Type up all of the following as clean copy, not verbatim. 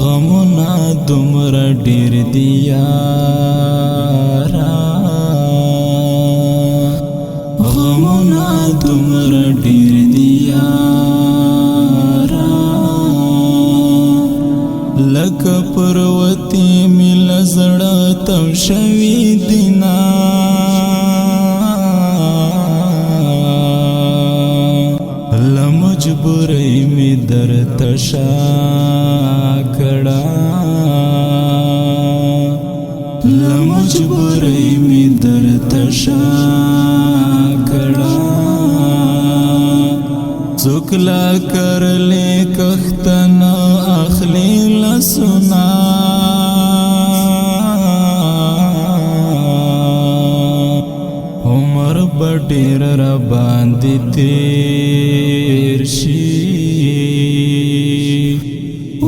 غمنا دومره ډیر دی یارا غمنا دومره ډیر دی یارا لکه پروتې مې له زړه تم شوي دینا له مجبورۍ مې درته شا کړه له مجبورۍ مې درته شا کړه څوک لا کرلې کښت نه اخلي لاسونه عمر به ډېر راباندې تېر شي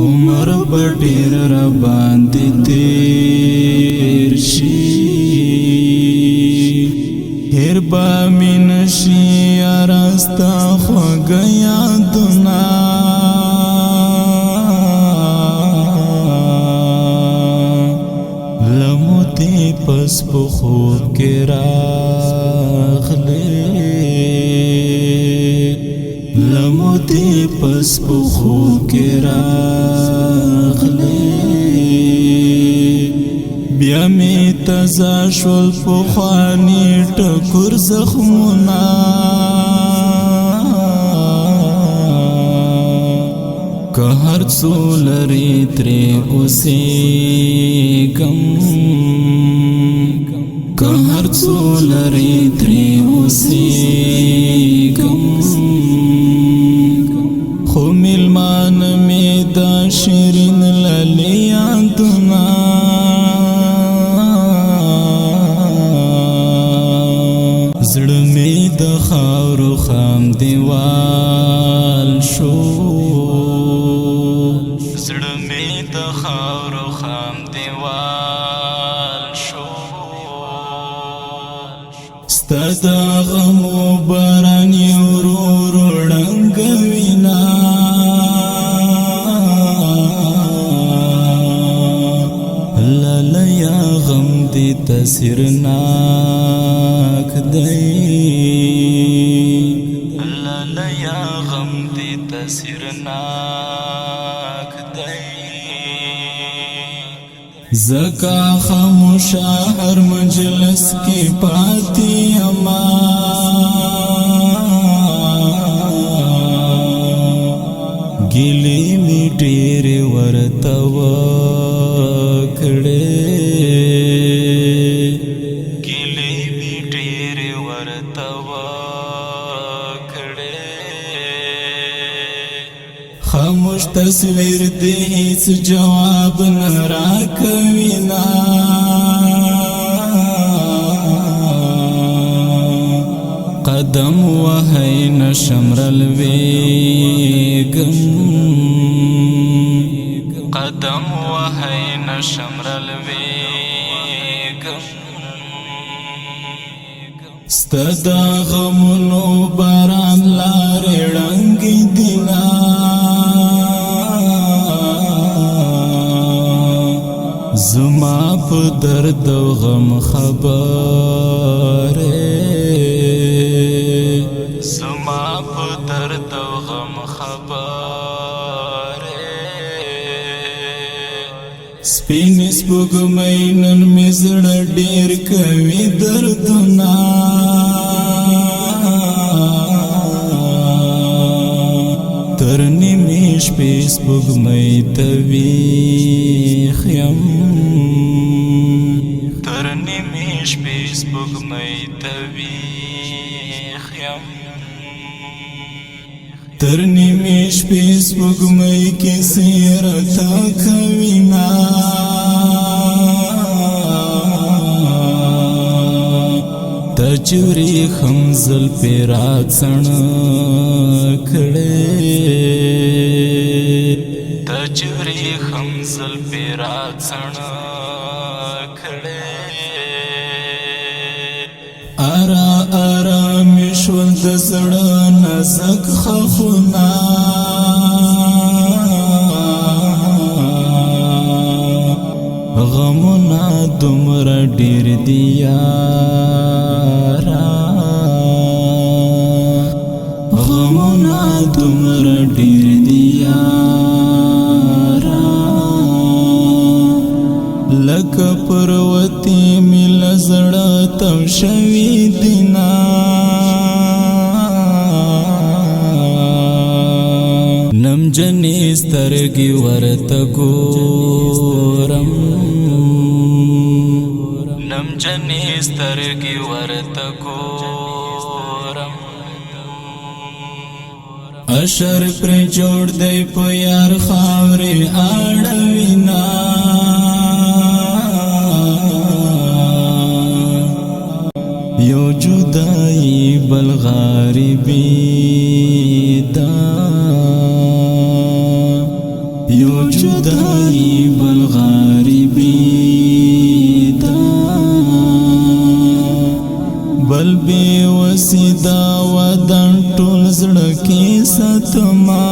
عمر به ډېر راباندې تېر شي هېر به مې نشي یاره ستا خوږه یادونه له مودې پس په خوب کې راغلې له مودې پس په خوب کې راغلې بیا مې تازه شول پخواني ټکور زخمونه که هر څو لرې ترې اوسېږم که هر څو لرې ترې اوسېږم خو میلمانه مې دا شیرین للې یادونه زړه مې د خاورو خام دیوال شو زړه مې د خاورو خام دیوال شو ستا د غمو باران یې ورو ورو ړنګوینه لالیه غم دې تاثیرناک دی لالیه غم دې تاثیرناک دی زکا خاموشه هر مجلس کې پاتې اما ګیلې مې ډېرې ورته وکړې ګیلې مې ډېرې ورته وکړې خاموش تصویر دې هیڅ جواب نه راکوینه قدم وهی نشم رالویږم قدم وهی نشم رالویږم ستا د غمونو باران لارې ړنګې دینه زما په درد و غم خبرې زما په درد و غم خبرې سپین سپوږمۍ نن مې زړه ډېر کوي دردونه تر نیمې شپې سپوږمۍ ته ویښ یم تر نیمې شپې سپوږمۍ ته ویښ یم تر نیمې شپې سپوږمۍ کیسې راته کوینه ته چې وریښم زلفې راڅڼه کړې ته چې وریښم زلفې راڅڼه کړې ارا ارام شول د زړه نازک خخونه غمنا دومره ډېر دي یارا غمنا دومره ډېر دي یارا لکه پروتې مې له زړه تم شوي دینا نمجنې سترګې ورته ګورم نمجنې سترګې ورته ګورم اشر پر جوړ دی په یار خاورې اړوینا یو جدائی بل غریبی دا یو جدائی بل غریبی دا بل بے وسیدا ودن ټول زړه کې ستما